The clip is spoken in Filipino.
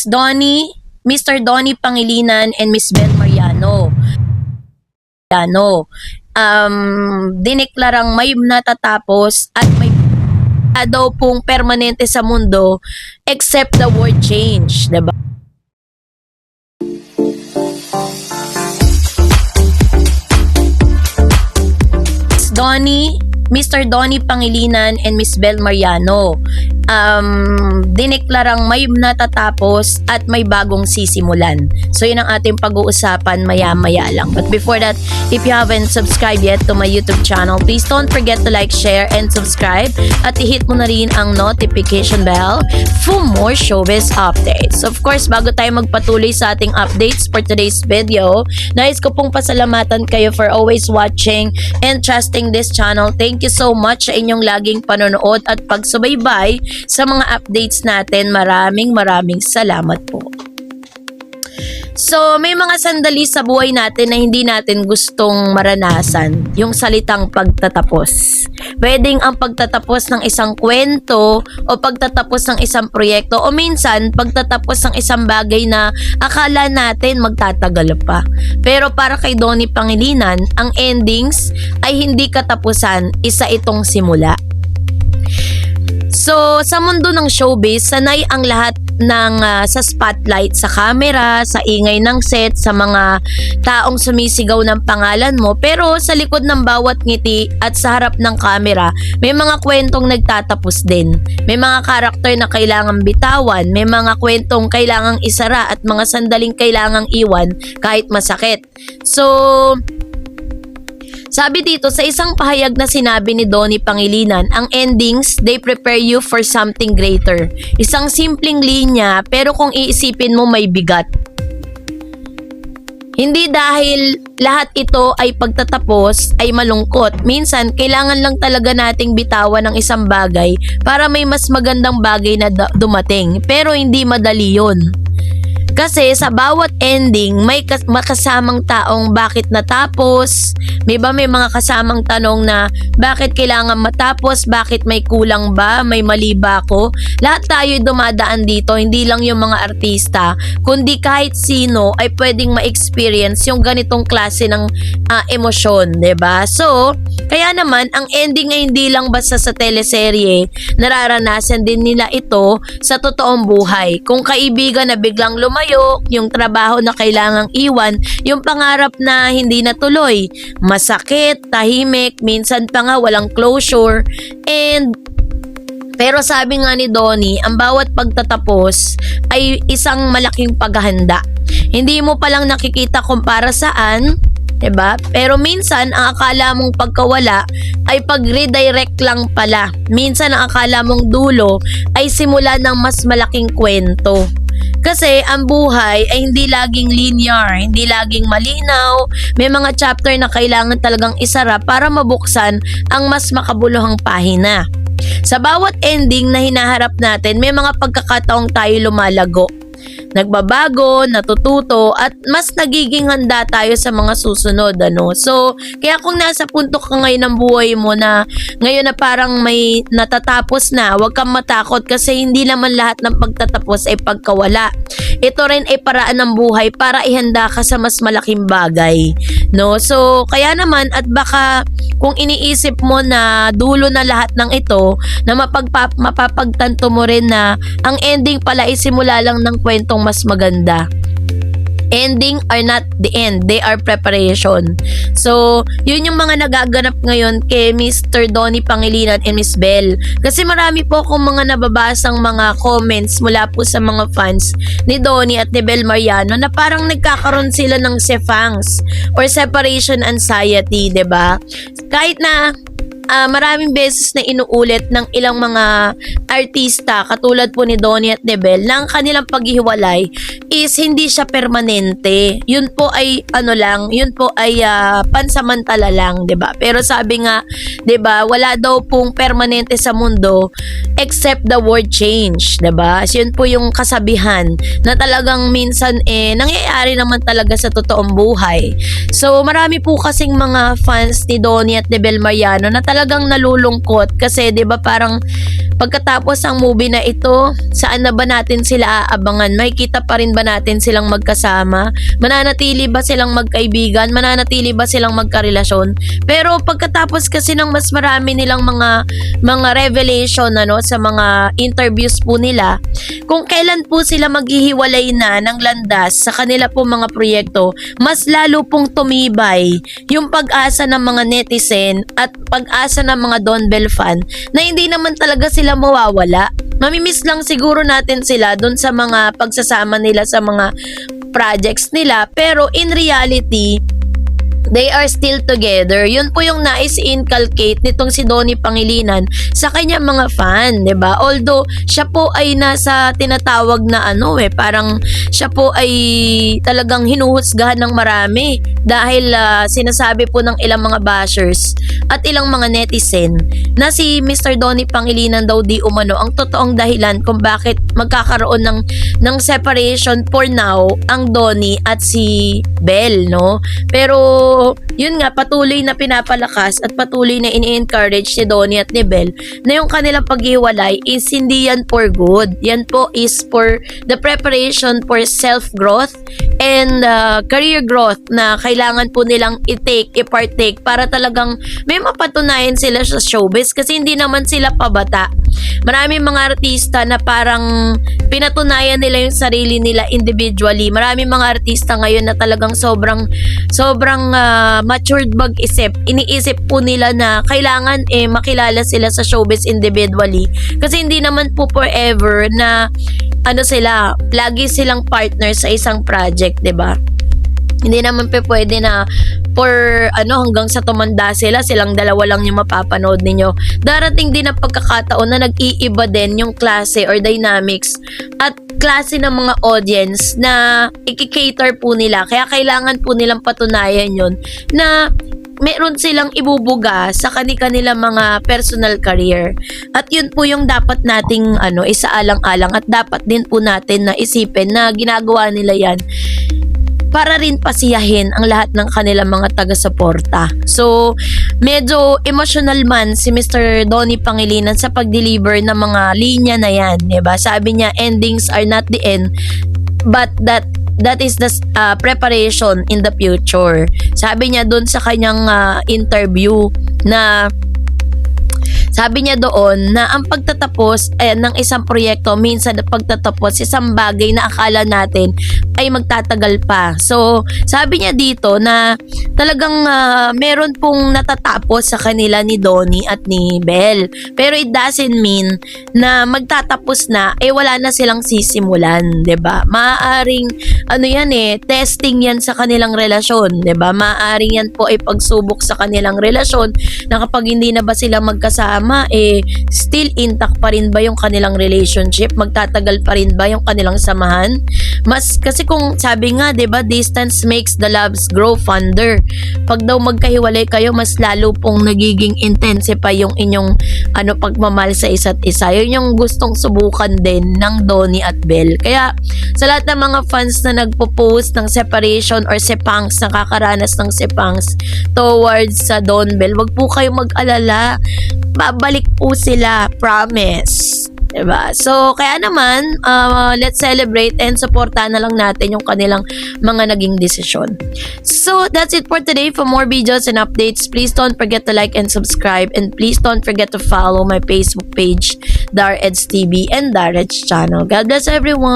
Donnie, Mr. Donnie Pangilinan and Miss Bel Mariano. Dineklarang may natatapos at may daw pong permanente sa mundo except the word change, diba? Mr. Donnie Pangilinan and Miss Bel Mariano. Dineklarang may natatapos at may bagong sisimulan. So yun ang ating pag-uusapan maya-maya lang. But before that, if you haven't subscribed yet to my YouTube channel, please don't forget to like, share, and subscribe. At i-hit mo na rin ang notification bell for more showbiz updates. Of course, bago tayo magpatuloy sa ating updates for today's video, nais ko pong pasalamatan kayo for always watching and trusting this channel. Thank you so much sa inyong laging panonood at pagsubaybay sa mga updates natin. Maraming salamat po. So, may mga sandali sa buhay natin na hindi natin gustong maranasan, yung salitang pagtatapos. Pwedeng ang pagtatapos ng isang kwento o pagtatapos ng isang proyekto o minsan pagtatapos ng isang bagay na akala natin magtatagal pa. Pero para kay Donnie Pangilinan, ang endings ay hindi katapusan, isa itong simula. So, sa mundo ng showbiz, sanay ang lahat ng sa spotlight, sa camera, sa ingay ng set, sa mga taong sumisigaw ng pangalan mo. Pero sa likod ng bawat ngiti at sa harap ng camera, may mga kwentong nagtatapos din. May mga karakter na kailangang bitawan, may mga kwentong kailangang isara at mga sandaling kailangang iwan kahit masakit. So, sabi dito sa isang pahayag na sinabi ni Donnie Pangilinan, ang endings, they prepare you for something greater. Isang simpleng linya pero kung iisipin mo may bigat. Hindi dahil lahat ito ay pagtatapos ay malungkot. Minsan, kailangan lang talaga nating bitawan ng isang bagay para may mas magandang bagay na dumating. Pero hindi madali yun. Kasi sa bawat ending, may kasamang taong bakit natapos, may mga kasamang tanong na bakit kailangan matapos, bakit may kulang ba, may mali ba ako. Lahat tayo dumadaan dito, hindi lang yung mga artista, kundi kahit sino ay pwedeng ma-experience yung ganitong klase ng emosyon, diba? So, kaya naman, ang ending ay hindi lang basta sa teleserye, nararanasan din nila ito sa totoong buhay. Kung kaibigan na biglang lumayo, yung trabaho na kailangang iwan, yung pangarap na hindi natuloy, masakit, tahimik, minsan pa nga walang closure, pero sabi nga ni Donnie, ang bawat pagtatapos ay isang malaking paghahanda. Hindi mo palang nakikita kung para saan, diba? Pero minsan, ang akala mong pagkawala ay pag-redirect lang pala. Minsan, ang akala mong dulo ay simula ng mas malaking kwento. Kasi ang buhay ay hindi laging linear, hindi laging malinaw. May mga chapter na kailangan talagang isara para mabuksan ang mas makabuluhang pahina. Sa bawat ending na hinaharap natin, may mga pagkakataong tayo lumalago. Nagbabago, natututo, at mas nagiging handa tayo sa mga susunod, ano? So, kaya kung nasa punto ka ngayon ng buhay mo na ngayon na parang may natatapos na, huwag kang matakot kasi hindi naman lahat ng pagtatapos ay pagkawala. Ito rin ay paraan ng buhay para ihanda ka sa mas malaking bagay, no? So, kaya naman, at baka kung iniisip mo na dulo na lahat ng ito, na mapapagtanto mo rin na ang ending pala ay simula lang ng kwentong mas maganda. Ending are not the end, they are preparation. So, yun yung mga nagaganap ngayon kay Mr. Donnie Pangilinan and Miss Bel. Kasi marami po akong mga nababasang mga comments mula po sa mga fans ni Donnie at ni Bel Mariano na parang nagkakaroon sila ng sefangs or separation anxiety, 'di ba? Kahit na maraming beses na inuulit ng ilang mga artista katulad po ni Donnie at ni Bel na ang kanilang paghihiwalay is hindi siya permanente. Yun po ay yun po ay pansamantala lang, 'di ba? Pero sabi nga, 'di ba, wala daw pong permanente sa mundo except the word change, 'di ba? So, yun po yung kasabihan na talagang minsan nangyayari naman talaga sa totoong buhay. So marami po kasing mga fans ni Donnie at ni Bel Mariano na talagang talagang nalulungkot kasi 'di ba parang pagkatapos ang movie na ito, saan na ba natin sila aabangan? Makikita pa rin ba natin silang magkasama? Mananatili ba silang magkaibigan? Mananatili ba silang magkarelasyon? Pero pagkatapos kasi ng mas marami nilang mga revelation sa mga interviews po nila, kung kailan po sila maghihiwalay na ng landas sa kanila po mga proyekto, mas lalo pong tumibay yung pag-asa ng mga netizen at pag-asa ng mga Don Bell fan na hindi naman talaga sila mawawala. Mamimiss lang siguro natin sila dun sa mga pagsasama nila sa mga projects nila, pero in reality, they are still together. Yun po yung nais-inculcate nitong si Donnie Pangilinan sa kanyang mga fan, 'di ba? Although siya po ay nasa tinatawag na parang siya po ay talagang hinuhusgahan ng marami dahil sinasabi po ng ilang mga bashers at ilang mga netizen na si Mr. Donnie Pangilinan daw di umano ang totoong dahilan kung bakit magkakaroon ng separation for now ang Donnie at si Bell, no? Pero yun nga, patuloy na pinapalakas at patuloy na ini-encourage si Donnie at ni Bell na yung kanilang paghiwalay is hindi yan for good. Yan po is for the preparation for self-growth and career growth na kailangan po nilang i-partake para talagang may mapatunayan sila sa showbiz kasi hindi naman sila pabata. Maraming mga artista na parang pinatunayan nila yung sarili nila individually. Maraming mga artista ngayon na talagang sobrang matured mag-isip. Iniisip po nila na kailangan makilala sila sa showbiz individually. Kasi hindi naman po forever na lagi silang partner sa isang project, 'di ba? Hindi naman pwede na for hanggang sa tumanda silang dalawa lang yung mapapanood ninyo. Darating din ang pagkakataon na nag-iiba din yung klase or dynamics at klase ng mga audience na i-cater po nila. Kaya kailangan po nilang patunayan yun na meron silang ibubuga sa kanilang mga personal career. At yun po yung dapat nating isaalang-alang at dapat din po natin na isipin na ginagawa nila yan para rin pasiyahin ang lahat ng kanilang mga taga-suporta. So, medyo emotional man si Mr. Donnie Pangilinan sa pag-deliver ng mga linya na yan, diba? Sabi niya, endings are not the end, but that is the preparation in the future. Sabi niya doon sa kanyang interview na sabi niya doon na ang pagtatapos ng isang proyekto, minsan na pagtatapos isang bagay na akala natin ay magtatagal pa. So, sabi niya dito na talagang meron pong natatapos sa kanila ni Donnie at ni Bell. Pero it doesn't mean na magtatapos na, wala na silang sisimulan, 'di ba? Maaaring testing yan sa kanilang relasyon, 'di ba? Maaaring yan po ay pagsubok sa kanilang relasyon na kapag hindi na ba sila magkasama, still intact pa rin ba yung kanilang relationship? Magtatagal pa rin ba yung kanilang samahan? Kasi kung sabi nga, 'di ba, distance makes the loves grow fonder. Pag daw magkahiwalay kayo, mas lalo pong nagiging intensify yung inyong pagmamahal sa isa't isa. Yun yung gustong subukan din ng Donnie at Bell. Kaya sa lahat ng mga fans na nagpo-post ng separation or sepangs, nakakaranas ng sepangs towards sa Don Bell, wag po kayong mag-alala. Babalik po sila, promise. Diba? So, kaya naman, let's celebrate and supportahan na lang natin yung kanilang mga naging desisyon. So, that's it for today. For more videos and updates, please don't forget to like and subscribe, and please don't forget to follow my Facebook page, Dar Eds TV and Dar Eds channel. God bless everyone!